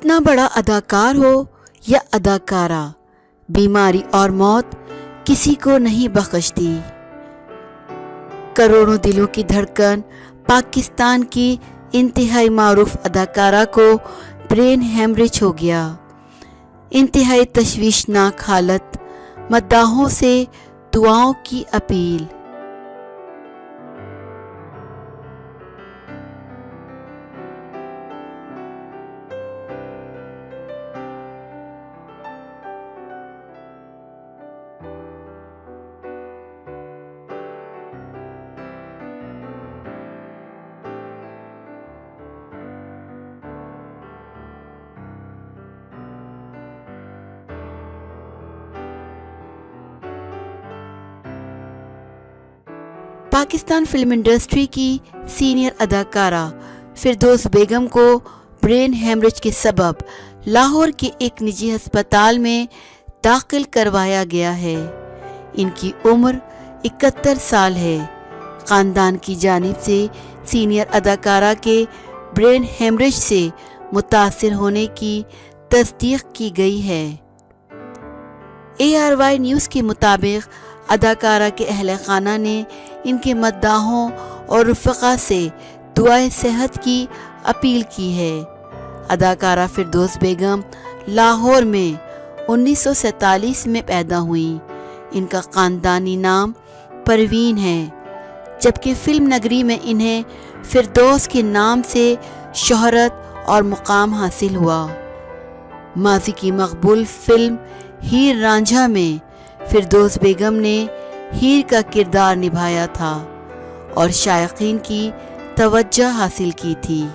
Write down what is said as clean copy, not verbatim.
کتنا بڑا اداکار ہو یا اداکارہ، بیماری اور موت کسی کو نہیں بخشتی۔ کروڑوں دلوں کی دھڑکن پاکستان کی انتہائی معروف اداکارہ کو برین ہیمریج ہو گیا۔ انتہائی تشویشناک حالت، مداحوں سے دعاؤں کی اپیل۔ پاکستان فلم انڈسٹری کی سینئر اداکارہ فردوس بیگم کو برین ہیمریج کے سبب لاہور کے ایک نجی ہسپتال میں داخل کروایا گیا ہے۔ ان کی عمر 71 سال ہے۔ خاندان کی جانب سے سینئر اداکارہ کے برین ہیمریج سے متاثر ہونے کی تصدیق کی گئی ہے۔ ARY نیوز کے مطابق اداکارہ کے اہل خانہ نے ان کے مداحوں اور رفقا سے دعائے صحت کی اپیل کی ہے۔ اداکارہ فردوس بیگم لاہور میں 1947 میں پیدا ہوئیں۔ ان کا خاندانی نام پروین ہے، جبکہ فلم نگری میں انہیں فردوس کے نام سے شہرت اور مقام حاصل ہوا۔ ماضی کی مقبول فلم ہیر رانجھا میں فردوس بیگم نے ہیر کا کردار نبھایا تھا اور شائقین کی توجہ حاصل کی تھی۔